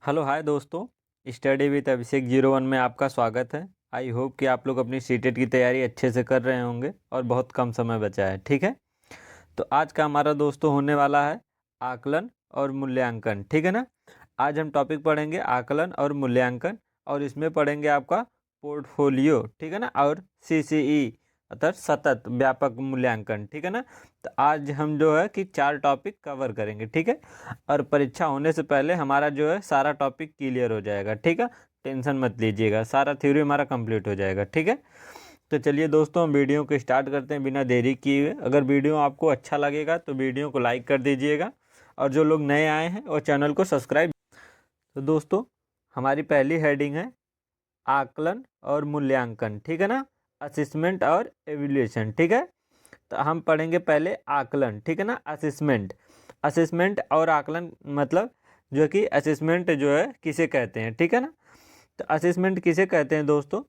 Hello hi दोस्तों। Study with अभिषेक 01 में आपका स्वागत है। आई होप कि आप लोग अपनी सीटेट की तैयारी अच्छे से कर रहे होंगे और बहुत कम समय बचा है। ठीक है, तो आज का हमारा दोस्तों होने वाला है आकलन और मूल्यांकन। ठीक है ना। आज हम टॉपिक पढ़ेंगे आकलन और मूल्यांकन, और इसमें पढ़ेंगे आपका पोर्टफोलियो। ठीक है ना, और सीसीई अर्थात सतत व्यापक मूल्यांकन। ठीक है ना। तो आज हम जो है कि 4 टॉपिक कवर करेंगे। ठीक है, और परीक्षा होने से पहले हमारा जो है सारा टॉपिक क्लियर हो जाएगा। ठीक है, टेंशन मत लीजिएगा, सारा थ्योरी हमारा कंप्लीट हो जाएगा। ठीक है, तो चलिए दोस्तों हम वीडियो को स्टार्ट करते हैं बिना देरी किए हुए। अगर वीडियो आपको अच्छा लगेगा तो वीडियो को लाइक कर दीजिएगा, और जो लोग नए आए हैं वो चैनल को सब्सक्राइब। तो दोस्तों हमारी पहली हेडिंग है आकलन और मूल्यांकन। ठीक है ना, असेसमेंट और एवेल्यूएशन। ठीक है, तो हम पढ़ेंगे पहले आकलन। ठीक है ना, असेसमेंट। असेसमेंट और आकलन मतलब जो कि असेसमेंट जो है किसे कहते हैं। ठीक है ना, तो असेसमेंट किसे कहते हैं दोस्तों?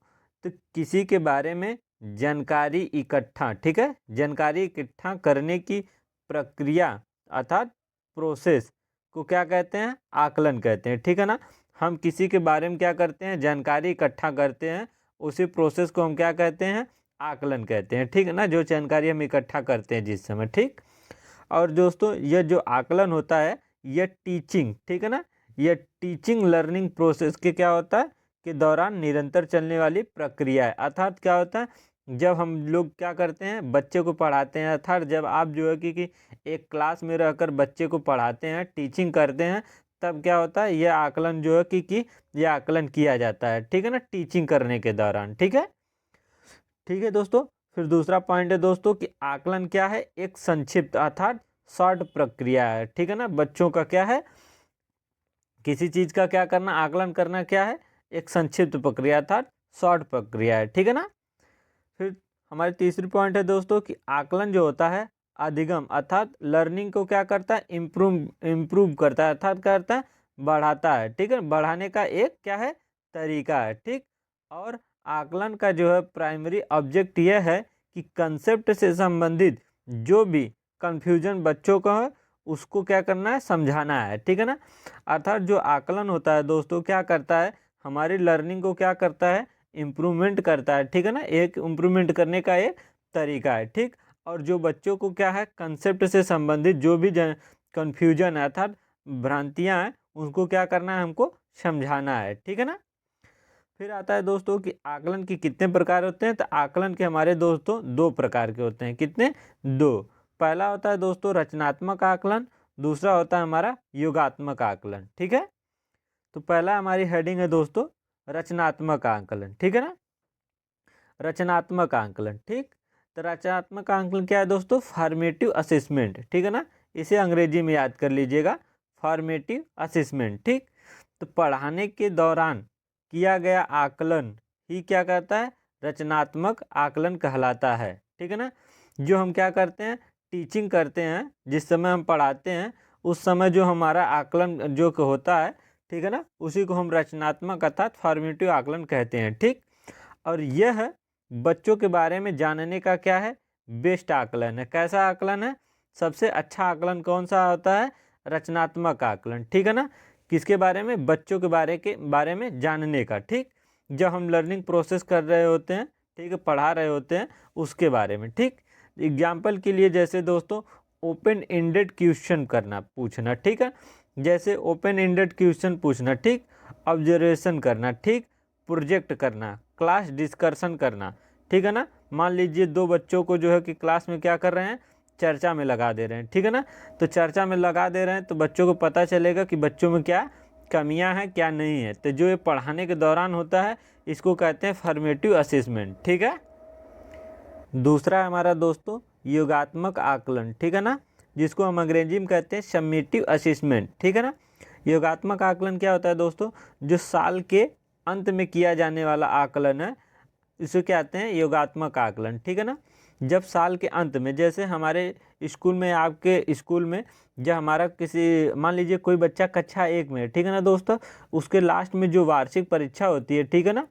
तो किसी के बारे में जानकारी इकट्ठा, ठीक है, जानकारी इकट्ठा करने की प्रक्रिया अर्थात प्रोसेस को क्या कहते हैं? आकलन कहते हैं। ठीक है ना, हम किसी के बारे में क्या करते हैं? जानकारी इकट्ठा करते हैं, उसी प्रोसेस को हम क्या कहते हैं? आकलन कहते हैं। ठीक है ना, जो जानकारी हम इकट्ठा करते हैं जिस समय। ठीक, और दोस्तों यह जो आकलन होता है यह टीचिंग, ठीक है ना, यह टीचिंग लर्निंग प्रोसेस के क्या होता है के दौरान निरंतर चलने वाली प्रक्रिया है। अर्थात क्या होता है, जब हम लोग क्या करते हैं? बच्चे को पढ़ाते हैं, अर्थात जब आप जो है कि एक क्लास में रहकर बच्चे को पढ़ाते हैं, टीचिंग करते हैं, तब क्या होता है? यह आकलन जो है कि यह आकलन किया जाता है। ठीक है ना, टीचिंग करने के दौरान। ठीक है, ठीक है दोस्तों। फिर दूसरा पॉइंट है दोस्तों कि आकलन क्या है? एक संक्षिप्त अर्थात शॉर्ट प्रक्रिया है। ठीक है ना, बच्चों का क्या है? किसी चीज़ का क्या करना? आकलन करना क्या है? एक संक्षिप्त प्रक्रिया अर्थात शॉर्ट प्रक्रिया है। ठीक है ना। फिर हमारी तीसरी पॉइंट है दोस्तों कि आकलन जो होता है अधिगम अर्थात लर्निंग को क्या करता है? इम्प्रूव करता है, अर्थात करता है बढ़ाता है। ठीक है, बढ़ाने का एक क्या है? तरीका है। ठीक, और आकलन का जो है प्राइमरी ऑब्जेक्ट यह है कि कंसेप्ट से संबंधित जो भी कंफ्यूजन बच्चों का है उसको क्या करना है? समझाना है। ठीक है ना, अर्थात जो आकलन होता है दोस्तों क्या करता है? हमारी लर्निंग को क्या करता है? इम्प्रूवमेंट करता है। ठीक है ना, एक इम्प्रूवमेंट करने का एक तरीका है। ठीक, और जो बच्चों को क्या है? कंसेप्ट से संबंधित जो भी कन्फ्यूजन है अर्थात भ्रांतियाँ हैं उनको क्या करना है? हमको समझाना है। ठीक है ना। फिर आता है दोस्तों कि आकलन के कितने प्रकार होते हैं? तो आकलन के हमारे दोस्तों 2 प्रकार के होते हैं। कितने? 2। पहला होता है दोस्तों रचनात्मक आकलन, दूसरा होता है हमारा योगात्मक आकलन। ठीक है, तो पहला हमारी हेडिंग है दोस्तों रचनात्मक आकलन। ठीक है ना, रचनात्मक आकलन। ठीक, तो रचनात्मक आकलन क्या है दोस्तों? Formative assessment. ठीक है ना, इसे अंग्रेजी में याद कर लीजिएगा, फॉर्मेटिव असेसमेंट। ठीक, तो पढ़ाने के दौरान किया गया आकलन ही क्या कहता है? रचनात्मक आकलन कहलाता है। ठीक है ना, जो हम क्या करते हैं? टीचिंग करते हैं, जिस समय हम पढ़ाते हैं उस समय जो हमारा आकलन जो होता है, ठीक है ना, उसी को हम रचनात्मक अर्थात फॉर्मेटिव आकलन कहते हैं। ठीक, और यह बच्चों के बारे में जानने का क्या है? बेस्ट आकलन है। कैसा आकलन है? सबसे अच्छा आकलन कौन सा होता है? रचनात्मक आकलन। ठीक है ना, किसके बारे में? बच्चों के बारे में जानने का। ठीक, जब हम लर्निंग प्रोसेस कर रहे होते हैं, ठीक है, पढ़ा रहे होते हैं उसके बारे में। ठीक, एग्जाम्पल के लिए जैसे दोस्तों ओपन एंडेड क्वेश्चन करना, पूछना। ठीक है, जैसे ओपन एंडेड क्वेश्चन पूछना। ठीक, ऑब्जर्वेशन करना। ठीक, प्रोजेक्ट करना, क्लास डिस्कशन करना। ठीक है ना, मान लीजिए 2 बच्चों को जो है कि क्लास में क्या कर रहे हैं? चर्चा में लगा दे रहे हैं। ठीक है ना, तो चर्चा में लगा दे रहे हैं तो बच्चों को पता चलेगा कि बच्चों में क्या कमियां हैं क्या नहीं है। तो जो ये पढ़ाने के दौरान होता है इसको कहते हैं फॉर्मेटिव असेसमेंट। ठीक है, दूसरा है हमारा दोस्तों योगात्मक आकलन। ठीक है ना, जिसको हम अंग्रेजी में कहते हैं समेटिव असेसमेंट। ठीक है ना, योगात्मक आकलन क्या होता है दोस्तों? जो साल के अंत में किया जाने वाला आकलन है, इसे कहते हैं योगात्मक आकलन। ठीक है ना, जब साल के अंत में, जैसे हमारे स्कूल में, आपके स्कूल में जब हमारा किसी, मान लीजिए कोई बच्चा कक्षा 1 में है, ठीक है ना दोस्तों, उसके लास्ट में जो वार्षिक परीक्षा होती है, ठीक है ना,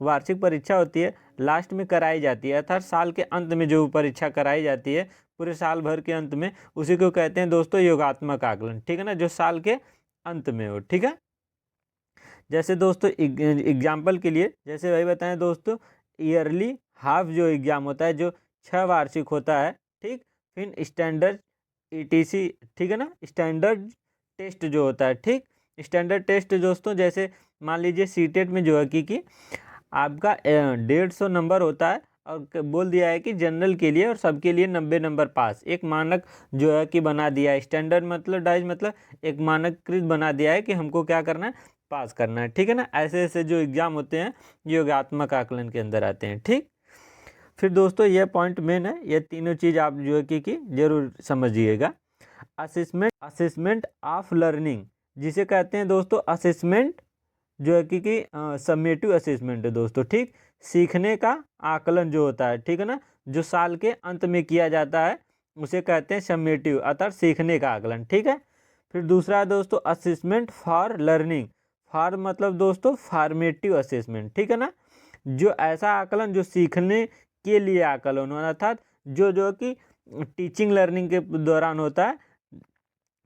वार्षिक परीक्षा होती है लास्ट में कराई जाती है, अर्थात साल के अंत में जो परीक्षा कराई जाती है पूरे साल भर के अंत में, उसी को कहते हैं दोस्तों योगात्मक आकलन। ठीक है ना, जो साल के अंत में हो। ठीक है, जैसे दोस्तों एग्जाम्पल के लिए जैसे वही बताएं दोस्तों, ईयरली हाफ जो एग्ज़ाम होता है जो 6 वार्षिक होता है, ठीक। फिर स्टैंडर्ड ETC, ठीक है ना, स्टैंडर्ड टेस्ट जो होता है, ठीक। स्टैंडर्ड टेस्ट दोस्तों जैसे मान लीजिए सीटेट में जो है कि आपका 150 नंबर होता है और बोल दिया है कि जनरल के लिए और सबके लिए 90 नंबर पास, एक मानक जो है कि बना दिया है। स्टैंडर्ड मतलब डाइज मतलब एक मानककृत बना दिया है कि हमको क्या करना है, पास करना है, ठीक है ना। ऐसे ऐसे जो एग्ज़ाम होते हैं योगात्मक आकलन के अंदर आते हैं, ठीक। फिर दोस्तों ये पॉइंट मेन है, ये तीनों चीज़ आप जो है कि जरूर समझिएगा। असेसमेंट ऑफ लर्निंग जिसे कहते हैं दोस्तों, असेसमेंट जो है कि समेटिव असेसमेंट है दोस्तों, ठीक। सीखने का आकलन जो होता है, ठीक है ना, जो साल के अंत में किया जाता है उसे कहते हैं समेटिव अर्थात सीखने का आकलन, ठीक है। फिर दूसरा है दोस्तों असेसमेंट फॉर लर्निंग, फॉर मतलब दोस्तों फॉर्मेटिव असेसमेंट, ठीक है ना, जो ऐसा आकलन जो सीखने के लिए आकलन अर्थात जो कि टीचिंग लर्निंग के दौरान होता है,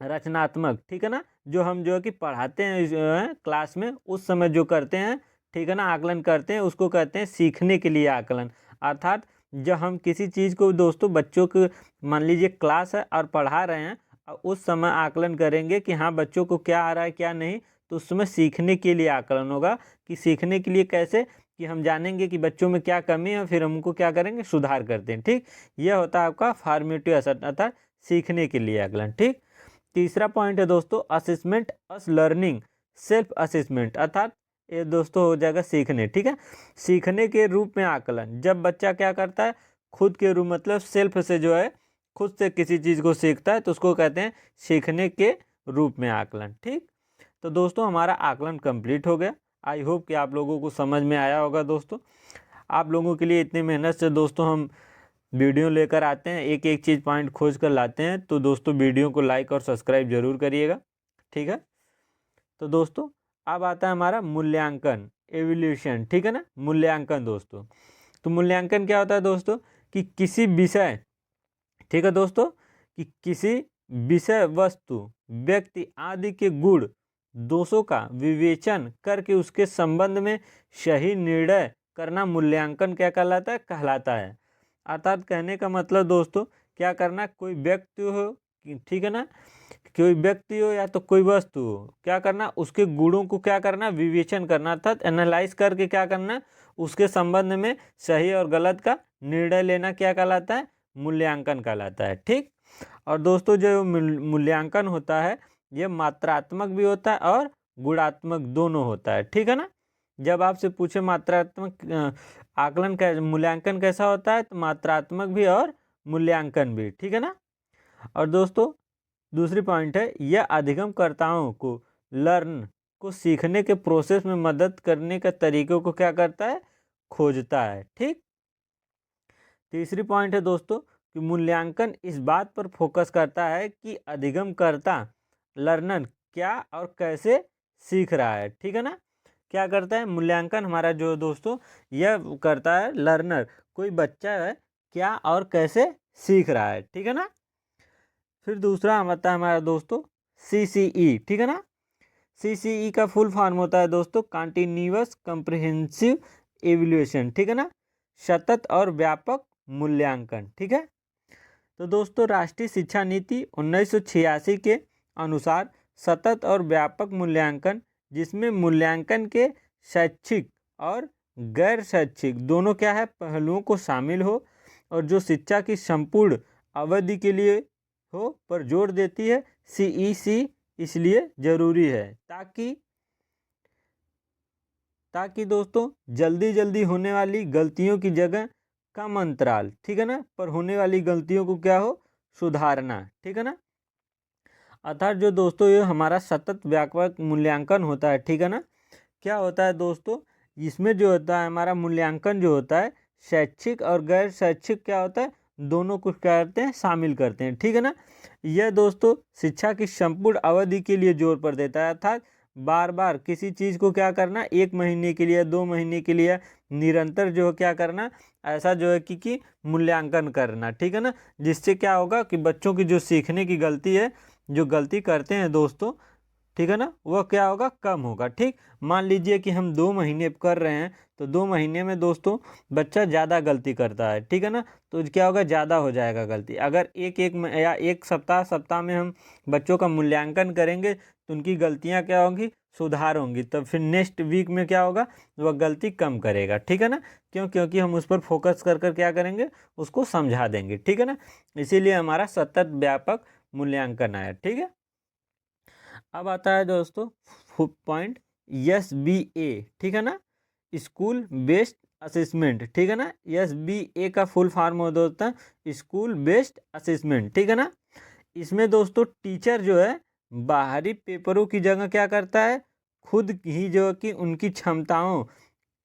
रचनात्मक, ठीक है ना, जो हम जो है कि पढ़ाते हैं क्लास में उस समय जो करते हैं, ठीक है ना, आकलन करते हैं, उसको कहते हैं सीखने के लिए आकलन। अर्थात जब हम किसी चीज़ को दोस्तों बच्चों को मान लीजिए क्लास है और पढ़ा रहे हैं और उस समय आकलन करेंगे कि हाँ बच्चों को क्या आ रहा है क्या नहीं, तो उस समय सीखने के लिए आकलन होगा। कि सीखने के लिए कैसे, कि हम जानेंगे कि बच्चों में क्या कमी है, फिर हमको क्या करेंगे, सुधार करते हैं, ठीक। यह होता है आपका फॉर्मेटिव अर्थात सीखने के लिए आकलन, ठीक। तीसरा पॉइंट है दोस्तों असेसमेंट अस लर्निंग सेल्फ असेसमेंट, अर्थात ये दोस्तों हो जाएगा सीखने, ठीक है, सीखने के रूप में आकलन। जब बच्चा क्या करता है, खुद के रूप मतलब सेल्फ से जो है खुद से किसी चीज़ को सीखता है तो उसको कहते हैं सीखने के रूप में आकलन, ठीक। तो दोस्तों हमारा आकलन कंप्लीट हो गया। आई होप कि आप लोगों को समझ में आया होगा दोस्तों। आप लोगों के लिए इतनी मेहनत से दोस्तों हम वीडियो लेकर आते हैं, एक एक चीज़ पॉइंट खोज कर लाते हैं, तो दोस्तों वीडियो को लाइक और सब्सक्राइब जरूर करिएगा, ठीक है। तो दोस्तों अब आता है हमारा मूल्यांकन, एवोल्यूशन, ठीक है ना, मूल्यांकन दोस्तों। तो मूल्यांकन क्या होता है दोस्तों, कि किसी विषय, ठीक है दोस्तों, कि किसी विषय वस्तु व्यक्ति आदि के गुण दोषों का विवेचन करके उसके संबंध में सही निर्णय करना मूल्यांकन क्या कहलाता है। अर्थात कहने का मतलब दोस्तों क्या करना, कोई व्यक्ति हो, ठीक है ना, कोई व्यक्ति हो या तो कोई वस्तु हो, क्या करना, उसके गुणों को क्या करना, विवेचन करना, अर्थात एनालाइज करके क्या करना, उसके संबंध में सही और गलत का निर्णय लेना क्या कहलाता है, मूल्यांकन कहलाता है, ठीक। और दोस्तों जो मूल्यांकन होता है ये मात्रात्मक भी होता है और गुणात्मक दोनों होता है, ठीक है ना। जब आपसे पूछे मात्रात्मक आकलन का मूल्यांकन कैसा होता है, तो मात्रात्मक भी और मूल्यांकन भी, ठीक है ना। और दोस्तों दूसरी पॉइंट है, यह अधिगमकर्ताओं को लर्न को सीखने के प्रोसेस में मदद करने के तरीकों को क्या करता है, खोजता है, ठीक। तीसरी पॉइंट है दोस्तों कि मूल्यांकन इस बात पर फोकस करता है कि अधिगमकर्ता लर्नर क्या और कैसे सीख रहा है, ठीक है ना। क्या करता है मूल्यांकन हमारा जो दोस्तों, यह करता है लर्नर, कोई बच्चा है क्या और कैसे सीख रहा है, ठीक है ना। फिर दूसरा आता है हमारा दोस्तों CCE, ठीक है ना। CCE का फुल फॉर्म होता है दोस्तों कंटिन्यूअस कॉम्प्रिहेंसिव एवल्यूएशन, ठीक है ना, सतत और व्यापक मूल्यांकन, ठीक है। तो दोस्तों राष्ट्रीय शिक्षा नीति 1986 के अनुसार सतत और व्यापक मूल्यांकन, जिसमें मूल्यांकन के शैक्षिक और गैर शैक्षिक दोनों क्या है पहलुओं को शामिल हो और जो शिक्षा की संपूर्ण अवधि के लिए हो पर जोर देती है। CEC इसलिए जरूरी है ताकि दोस्तों जल्दी होने वाली गलतियों की जगह कम अंतराल, ठीक है ना, पर होने वाली गलतियों को क्या हो, सुधारना, ठीक है ना। अर्थात जो दोस्तों ये हमारा सतत व्यापक मूल्यांकन होता है, ठीक है ना, क्या होता है दोस्तों, इसमें जो होता है हमारा मूल्यांकन जो होता है शैक्षिक और गैर शैक्षिक क्या होता है, दोनों को क्या करते हैं, शामिल करते हैं, ठीक है ना। यह दोस्तों शिक्षा की संपूर्ण अवधि के लिए जोर पर देता है, अर्थात बार बार किसी चीज़ को क्या करना, 1 महीने के लिए 2 महीने के लिए निरंतर जो क्या करना, ऐसा जो है कि मूल्यांकन करना, ठीक है ना। जिससे क्या होगा कि बच्चों की जो सीखने की गलती है, जो गलती करते हैं दोस्तों ठीक है ना, वह क्या होगा, कम होगा। ठीक, मान लीजिए कि हम 2 महीने कर रहे हैं, तो 2 महीने में दोस्तों बच्चा ज़्यादा गलती करता है, ठीक है ना, तो क्या होगा, ज़्यादा हो जाएगा गलती। अगर या एक सप्ताह में हम बच्चों का मूल्यांकन करेंगे तो उनकी गलतियाँ क्या होंगी, सुधार होंगी, तब फिर नेक्स्ट वीक में क्या होगा, वह गलती कम करेगा। ठीक है ना, क्योंकि हम उस पर फोकस कर क्या करेंगे, उसको समझा देंगे। ठीक है ना, इसीलिए हमारा सतत व्यापक मूल्यांकन आया। ठीक है, अब आता है दोस्तों पॉइंट SBA। ठीक है ना, स्कूल बेस्ड असेसमेंट। ठीक है ना, SBA का फुल फॉर्म होता है स्कूल बेस्ड असेसमेंट। ठीक है ना, इसमें दोस्तों टीचर जो है बाहरी पेपरों की जगह क्या करता है, खुद ही जो कि उनकी क्षमताओं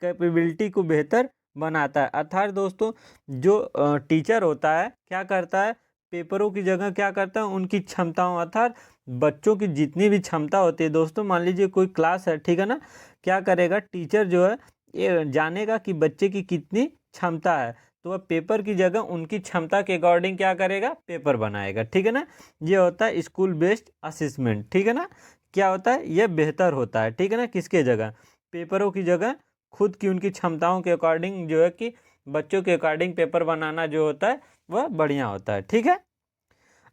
कैपेबिलिटी को बेहतर बनाता है। अर्थात दोस्तों जो टीचर होता है क्या करता है, पेपरों की जगह क्या करता है, उनकी क्षमताओं अर्थात बच्चों की जितनी भी क्षमता होती है दोस्तों, मान लीजिए कोई क्लास है, ठीक है ना, क्या करेगा टीचर जो है ये जानेगा कि बच्चे की कितनी क्षमता है, तो वह पेपर की जगह उनकी क्षमता के अकॉर्डिंग क्या करेगा, पेपर बनाएगा। ठीक है ना, ये होता है स्कूल बेस्ड असेसमेंट। ठीक है ना, क्या होता है, यह बेहतर होता है। ठीक है ना, किसके जगह, पेपरों की जगह खुद की उनकी क्षमताओं के अकॉर्डिंग जो है कि बच्चों के अकॉर्डिंग पेपर बनाना जो होता है वह बढ़िया होता है। ठीक है,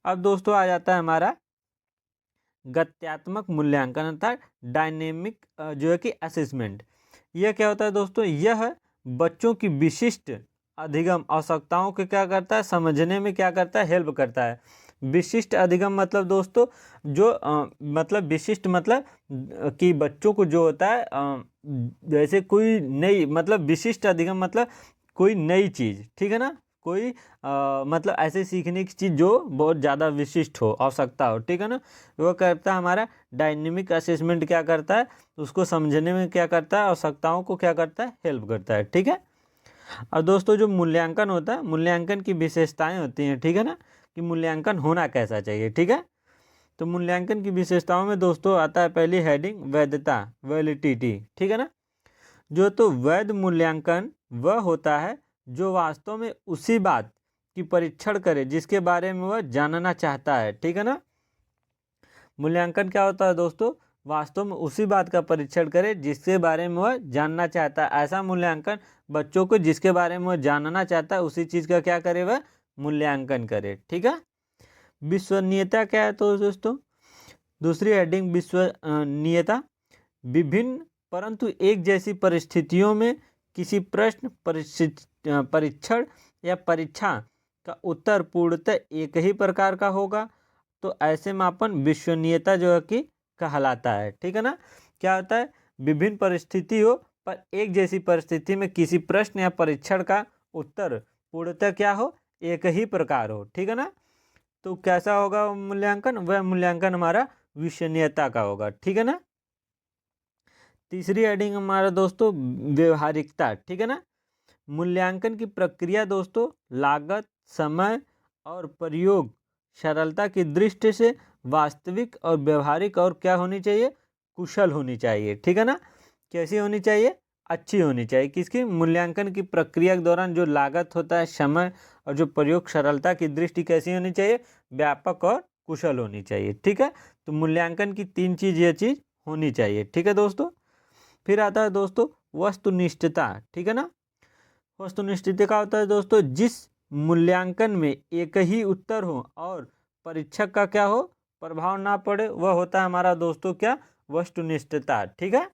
अब दोस्तों आ जाता है हमारा गत्यात्मक मूल्यांकन अर्थात डायनेमिक जो है कि असेसमेंट। यह क्या होता है दोस्तों, यह बच्चों की विशिष्ट अधिगम आवश्यकताओं को क्या करता है, समझने में क्या करता है, हेल्प करता है। विशिष्ट अधिगम मतलब दोस्तों जो मतलब विशिष्ट मतलब कि बच्चों को जो होता है जैसे कोई नई मतलब विशिष्ट अधिगम मतलब कोई नई चीज़, ठीक है ना, कोई मतलब ऐसे सीखने की चीज़ जो बहुत ज़्यादा विशिष्ट हो, आवश्यकता हो। ठीक है ना, वो करता है हमारा डायनेमिक असेसमेंट, क्या करता है, उसको समझने में क्या करता है, आवश्यकताओं को क्या करता है, हेल्प करता है। ठीक है, और दोस्तों जो मूल्यांकन होता है, मूल्यांकन की विशेषताएं होती हैं, ठीक है ना, कि मूल्यांकन होना कैसा चाहिए। ठीक है, तो मूल्यांकन की विशेषताओं में दोस्तों आता है पहली हेडिंग वैधता, वैलिडिटी। ठीक है ना, जो तो वैध मूल्यांकन वह होता है जो वास्तव में उसी बात की परीक्षण करे जिसके बारे में वह जानना चाहता है। ठीक है ना, मूल्यांकन क्या होता है दोस्तों, वास्तव में उसी बात का परीक्षण करे जिसके बारे में वह जानना चाहता है। ऐसा मूल्यांकन बच्चों को जिसके बारे में वह जानना चाहता है उसी चीज़ का क्या करे, वह मूल्यांकन करे। ठीक है, विश्वसनीयता क्या है तो दोस्तों, दूसरी हेडिंग विश्वसनीयता, विभिन्न परंतु एक जैसी परिस्थितियों में किसी प्रश्न परीक्षण या परीक्षा का उत्तर पूर्णतः एक ही प्रकार का होगा, तो ऐसे मापन विश्वसनीयता जो है कि कहलाता है। ठीक है ना, क्या होता है, विभिन्न परिस्थिति हो पर एक जैसी परिस्थिति में किसी प्रश्न या परीक्षण का उत्तर पूर्णतः क्या हो, एक ही प्रकार हो। ठीक है ना, तो कैसा होगा मूल्यांकन, वह मूल्यांकन हमारा विश्वसनीयता का होगा। ठीक है ना, तीसरी हेडिंग हमारा दोस्तों व्यवहारिकता। ठीक है ना, मूल्यांकन की प्रक्रिया दोस्तों लागत, समय और प्रयोग सरलता की दृष्टि से वास्तविक और व्यवहारिक और क्या होनी चाहिए, कुशल होनी चाहिए। ठीक है ना, कैसी होनी चाहिए, अच्छी होनी चाहिए। किसकी, मूल्यांकन की प्रक्रिया के दौरान जो लागत होता है, समय और जो प्रयोग सरलता की दृष्टि कैसी होनी चाहिए, व्यापक और कुशल होनी चाहिए। ठीक है, तो मूल्यांकन की 3 चीज़ ये चीज़ होनी चाहिए। ठीक है दोस्तों, फिर आता है दोस्तों वस्तुनिष्ठता। ठीक है ना, वस्तुनिष्ठता का होता है दोस्तों जिस मूल्यांकन में एक ही उत्तर हो और परीक्षक का क्या हो, प्रभाव ना पड़े, वह होता है हमारा दोस्तों क्या, वस्तुनिष्ठता। ठीक है,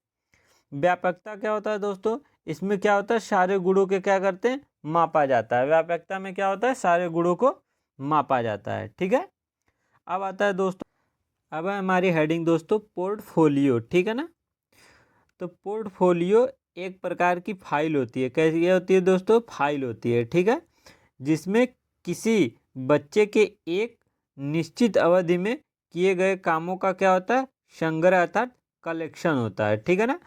व्यापकता क्या होता है दोस्तों, इसमें क्या होता है, सारे गुणों के क्या करते हैं, मापा जाता है। व्यापकता में क्या होता है, सारे गुणों को मापा जाता है। ठीक है, अब आता है दोस्तों, अब है हमारी हेडिंग दोस्तों पोर्टफोलियो। ठीक है ना, तो पोर्टफोलियो एक प्रकार की फाइल होती है। कैसी होती है दोस्तों, फाइल होती है। ठीक है, जिसमें किसी बच्चे के एक निश्चित अवधि में किए गए कामों का क्या होता है, संग्रह अर्थात कलेक्शन होता है। ठीक है ना,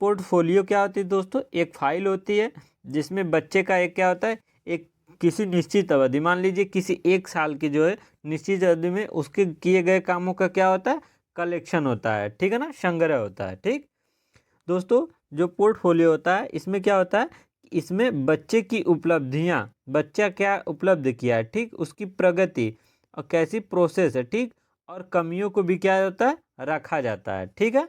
पोर्टफोलियो क्या होती है दोस्तों, एक फाइल होती है जिसमें बच्चे का एक क्या होता है, एक किसी निश्चित अवधि, मान लीजिए किसी 1 साल की जो है निश्चित अवधि में उसके किए गए कामों का क्या होता है, कलेक्शन होता है। ठीक है ना, संग्रह होता है। ठीक दोस्तों, जो पोर्टफोलियो होता है इसमें क्या होता है, इसमें बच्चे की उपलब्धियां, बच्चा क्या उपलब्ध किया है, ठीक, उसकी प्रगति और कैसी प्रोसेस है, ठीक, और कमियों को भी क्या होता है, रखा जाता है। ठीक है।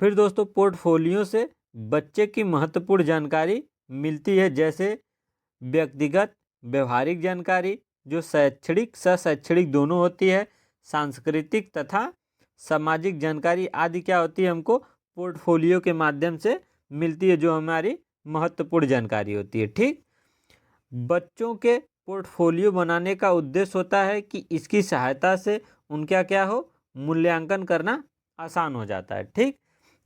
फिर दोस्तों पोर्टफोलियो से बच्चे की महत्वपूर्ण जानकारी मिलती है, जैसे व्यक्तिगत व्यवहारिक जानकारी जो शैक्षणिक शैक्षणिक दोनों होती है, सांस्कृतिक तथा सामाजिक जानकारी आदि क्या होती है, हमको पोर्टफोलियो के माध्यम से मिलती है, जो हमारी महत्वपूर्ण जानकारी होती है। ठीक। बच्चों के पोर्टफोलियो बनाने का उद्देश्य होता है कि इसकी सहायता से उनका क्या हो, मूल्यांकन करना आसान हो जाता है। ठीक।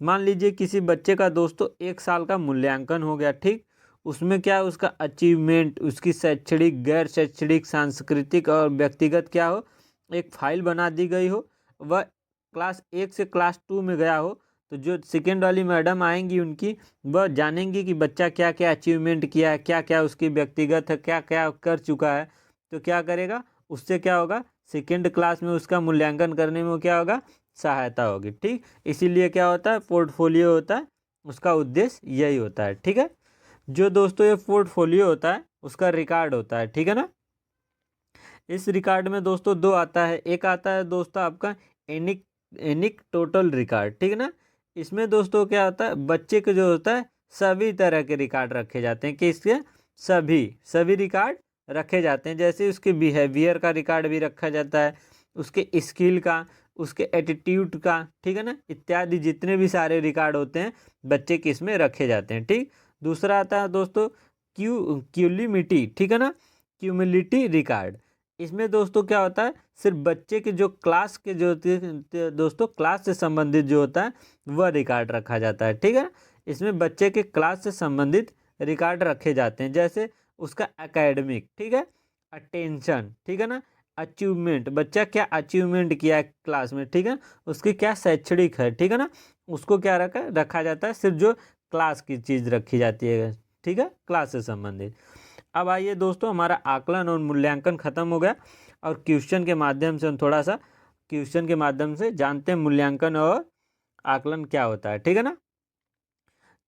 मान लीजिए किसी बच्चे का दोस्तों 1 साल का मूल्यांकन हो गया। ठीक। उसमें क्या है, उसका अचीवमेंट, उसकी शैक्षणिक, गैर शैक्षणिक, सांस्कृतिक और व्यक्तिगत क्या हो, एक फाइल बना दी गई हो। वह क्लास 1 से क्लास 2 में गया हो, तो जो सेकेंड वाली मैडम आएंगी उनकी, वह जानेंगी कि बच्चा क्या क्या अचीवमेंट किया है, क्या क्या उसकी व्यक्तिगत है, क्या क्या कर चुका है। तो क्या करेगा, उससे क्या होगा, सेकेंड क्लास में उसका मूल्यांकन करने में वो क्या होगा, सहायता होगी। ठीक। इसीलिए क्या होता है, पोर्टफोलियो होता है, उसका उद्देश्य यही होता है। ठीक है। जो दोस्तों ये पोर्टफोलियो होता है उसका रिकॉर्ड होता है। ठीक है ना। इस रिकॉर्ड में दोस्तों दो आता है, एक आता है दोस्तों आपका एनिक एनिक टोटल रिकॉर्ड। ठीक है ना। इसमें दोस्तों क्या होता है, बच्चे के जो होता है सभी तरह के रिकॉर्ड रखे जाते हैं, कि इसके सभी सभी रिकॉर्ड रखे जाते हैं, जैसे उसके बिहेवियर का रिकॉर्ड भी रखा जाता है, उसके स्किल का, उसके एटीट्यूड का, ठीक है ना, इत्यादि जितने भी सारे रिकॉर्ड होते हैं बच्चे के इसमें रखे जाते हैं। ठीक। दूसरा आता है दोस्तों क्यूलिमिटी। ठीक है ना, क्यूमिलिटी रिकॉर्ड। इसमें दोस्तों क्या होता है, सिर्फ बच्चे के जो क्लास के जो दोस्तों क्लास से संबंधित जो होता है वह रिकॉर्ड रखा जाता है। ठीक है। इसमें बच्चे के क्लास से संबंधित रिकॉर्ड रखे जाते हैं, जैसे उसका एकेडमिक, ठीक है, अटेंशन, ठीक है ना, अचीवमेंट, बच्चा क्या अचीवमेंट किया है क्लास में, ठीक है, उसकी क्या शैक्षणिक है, ठीक है ना, उसको क्या रखा जाता है, सिर्फ जो क्लास की चीज़ रखी जाती है। ठीक है, क्लास से संबंधित। अब आइए दोस्तों, हमारा आकलन और मूल्यांकन खत्म हो गया, और क्वेश्चन के माध्यम से हम थोड़ा सा क्वेश्चन के माध्यम से जानते हैं मूल्यांकन और आकलन क्या होता है। ठीक है ना।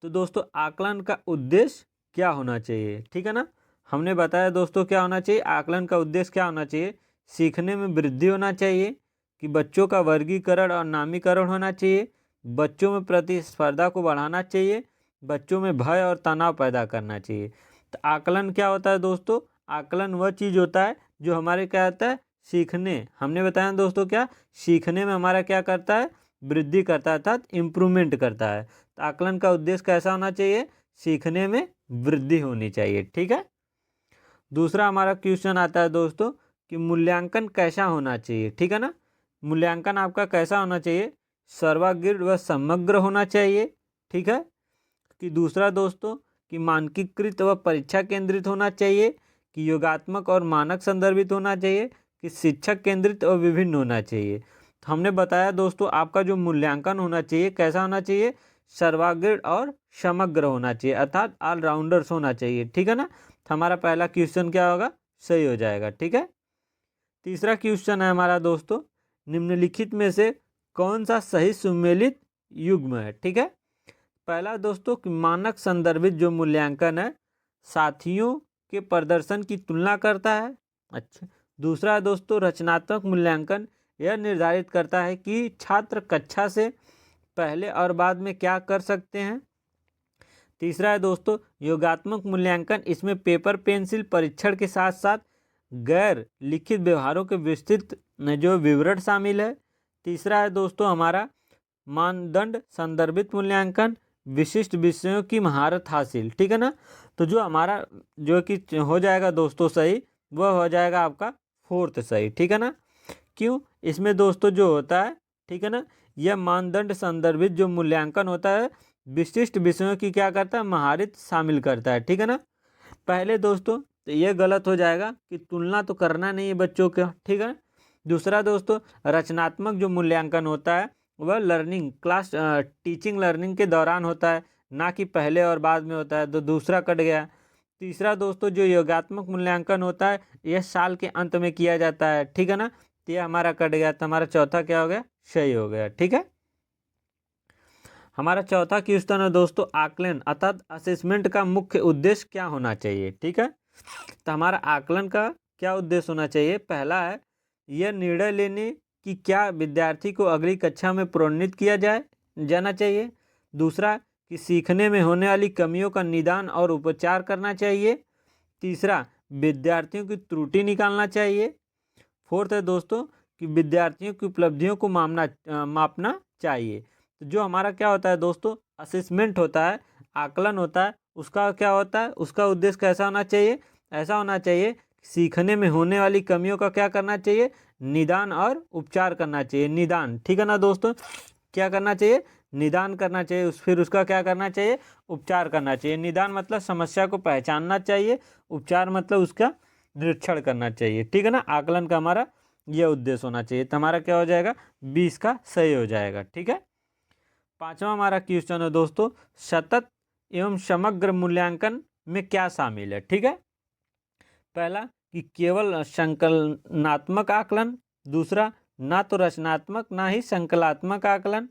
तो दोस्तों आकलन का उद्देश्य क्या होना चाहिए, ठीक है ना, हमने बताया दोस्तों क्या होना चाहिए, आकलन का उद्देश्य क्या होना चाहिए, सीखने में वृद्धि होना चाहिए, कि बच्चों का वर्गीकरण और नामीकरण होना चाहिए, बच्चों में प्रतिस्पर्धा को बढ़ाना चाहिए, बच्चों में भय और तनाव पैदा करना चाहिए। तो आकलन क्या होता है दोस्तों, आकलन वह चीज़ होता है जो हमारे क्या होता है, सीखने, हमने बताया दोस्तों क्या, सीखने में हमारा क्या करता है, वृद्धि करता है, अर्थात इम्प्रूवमेंट करता है। तो आकलन का उद्देश्य कैसा होना चाहिए, सीखने में वृद्धि होनी चाहिए। ठीक है। दूसरा हमारा क्वेश्चन आता है दोस्तों कि मूल्यांकन कैसा होना चाहिए। ठीक है ना, मूल्यांकन आपका कैसा होना चाहिए, सर्वाग्र व समग्र होना चाहिए। ठीक है। कि दूसरा दोस्तों कि मानकीकृत व परीक्षा केंद्रित होना चाहिए, कि योगात्मक और मानक संदर्भित होना चाहिए, कि शिक्षक केंद्रित और विभिन्न होना चाहिए। तो हमने बताया दोस्तों आपका जो मूल्यांकन होना चाहिए कैसा होना चाहिए, सर्वाग्र और समग्र होना चाहिए, अर्थात ऑलराउंडर्स होना चाहिए। ठीक है ना। तो हमारा पहला क्वेश्चन क्या होगा, सही हो जाएगा। ठीक है। तीसरा क्वेश्चन है हमारा दोस्तों, निम्नलिखित में से कौन सा सही सुमेलित युग्म है। ठीक है। पहला दोस्तों कि मानक संदर्भित जो मूल्यांकन है साथियों के प्रदर्शन की तुलना करता है। अच्छा। दूसरा दोस्तों रचनात्मक मूल्यांकन, यह निर्धारित करता है कि छात्र कक्षा से पहले और बाद में क्या कर सकते हैं। तीसरा है दोस्तों योगात्मक मूल्यांकन, इसमें पेपर पेंसिल परीक्षण के साथ साथ गैर लिखित व्यवहारों के विस्तृत जो विवरण शामिल है। तीसरा है दोस्तों हमारा मानदंड संदर्भित मूल्यांकन, विशिष्ट विषयों की महारत हासिल। ठीक है ना। तो जो हमारा जो कि हो जाएगा दोस्तों सही, वह हो जाएगा आपका फोर्थ सही। ठीक है ना। क्यों, इसमें दोस्तों जो होता है, ठीक है ना, यह मानदंड संदर्भित जो मूल्यांकन होता है विशिष्ट विषयों की क्या करता है, महारत शामिल करता है। ठीक है ना। पहले दोस्तों तो ये गलत हो जाएगा कि तुलना तो करना नहीं है बच्चों का। ठीक है। दूसरा दोस्तों रचनात्मक जो मूल्यांकन होता है वह लर्निंग क्लास टीचिंग लर्निंग के दौरान होता है, ना कि पहले और बाद में होता है, तो दूसरा कट गया। तीसरा दोस्तों जो योगात्मक मूल्यांकन होता है यह साल के अंत में किया जाता है। ठीक है ना। तो यह हमारा कट गया, तो हमारा चौथा क्या हो गया, सही हो गया। ठीक है। हमारा चौथा क्वेश्चन है दोस्तों आकलन अर्थात असेसमेंट का मुख्य उद्देश्य क्या होना चाहिए। ठीक है। तो हमारा आकलन का क्या उद्देश्य होना चाहिए, पहला है यह निर्णय लेने कि क्या विद्यार्थी को अगली कक्षा में प्रोन्नत किया जाना चाहिए। दूसरा, कि सीखने में होने वाली कमियों का निदान और उपचार करना चाहिए। तीसरा, विद्यार्थियों की त्रुटि निकालना चाहिए। फोर्थ है दोस्तों कि विद्यार्थियों की उपलब्धियों को मापना चाहिए। तो जो हमारा क्या होता है दोस्तों, असेसमेंट होता है, आकलन होता है, उसका क्या होता है, उसका उद्देश्य कैसा होना चाहिए, ऐसा होना चाहिए सीखने में होने वाली कमियों का क्या करना चाहिए, निदान और उपचार करना चाहिए। निदान, ठीक है ना दोस्तों, क्या करना चाहिए, निदान करना चाहिए, फिर उसका क्या करना चाहिए, उपचार करना चाहिए। निदान मतलब समस्या को पहचानना चाहिए, उपचार मतलब उसका निरीक्षण करना चाहिए, ठीक है ना। आकलन का हमारा यह उद्देश्य होना चाहिए। तो हमारा क्या हो जाएगा, 20 का सही हो जाएगा, ठीक है। पांचवा हमारा क्वेश्चन है दोस्तों, सतत एवं समग्र मूल्यांकन में क्या शामिल है, ठीक है। पहला, कि केवल संकलनात्मक आकलन। दूसरा, ना तो रचनात्मक ना ही संकलात्मक आकलन।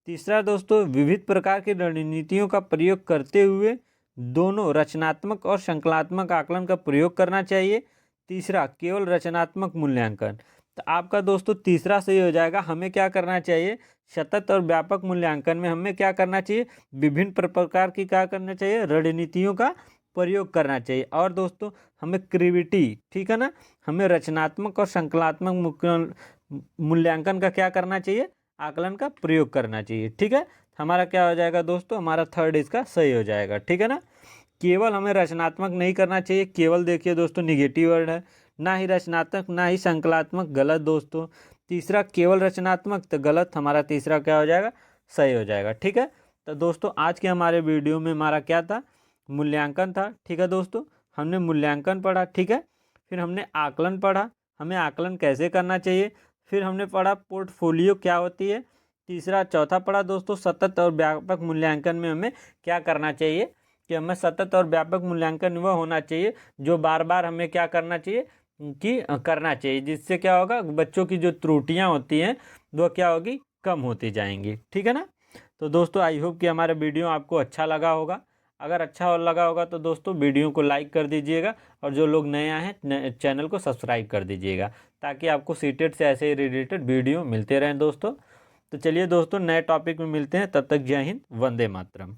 तीसरा दोस्तों, विविध प्रकार की रणनीतियों का प्रयोग करते हुए दोनों रचनात्मक और संकलात्मक आकलन का प्रयोग करना चाहिए। तीसरा, केवल रचनात्मक मूल्यांकन। तो आपका दोस्तों तीसरा सही हो जाएगा। हमें क्या करना चाहिए, सतत और व्यापक मूल्यांकन में हमें क्या करना चाहिए, विभिन्न प्रकार की क्या करना चाहिए, रणनीतियों का प्रयोग करना चाहिए। और दोस्तों हमें क्रिएटिविटी, ठीक है ना, हमें रचनात्मक और संकलात्मक मूल्यांकन का क्या करना चाहिए, आकलन का प्रयोग करना चाहिए, ठीक है। हमारा क्या हो जाएगा दोस्तों, हमारा थर्ड इसका सही हो जाएगा, ठीक है ना। केवल हमें रचनात्मक नहीं करना चाहिए, केवल देखिए दोस्तों निगेटिव वर्ड है, ना ही रचनात्मक ना ही संकलात्मक, गलत दोस्तों। तीसरा केवल रचनात्मक, तो गलत, हमारा तीसरा क्या हो जाएगा, सही हो जाएगा, ठीक है। तो दोस्तों आज के हमारे वीडियो में हमारा क्या था, मूल्यांकन था, ठीक है दोस्तों। हमने मूल्यांकन पढ़ा, ठीक है। फिर हमने आकलन पढ़ा, हमें आकलन कैसे करना चाहिए। फिर हमने पढ़ा पोर्टफोलियो क्या होती है। तीसरा चौथा पढ़ा दोस्तों, सतत और व्यापक मूल्यांकन में हमें क्या करना चाहिए, कि हमें सतत और व्यापक मूल्यांकन वह होना चाहिए जो बार बार हमें क्या करना चाहिए, कि करना चाहिए, जिससे क्या होगा, बच्चों की जो त्रुटियां होती हैं वो क्या होगी, कम होती जाएंगी, ठीक है ना। तो दोस्तों आई होप कि हमारा वीडियो आपको अच्छा लगा होगा। अगर अच्छा लगा होगा तो दोस्तों वीडियो को लाइक कर दीजिएगा, और जो लोग नए आए हैं चैनल को सब्सक्राइब कर दीजिएगा, ताकि आपको सीटेट से ऐसे ही रिलेटेड वीडियो मिलते रहें दोस्तों। तो चलिए दोस्तों नए टॉपिक में मिलते हैं, तब तक जय हिंद, वंदे मातरम।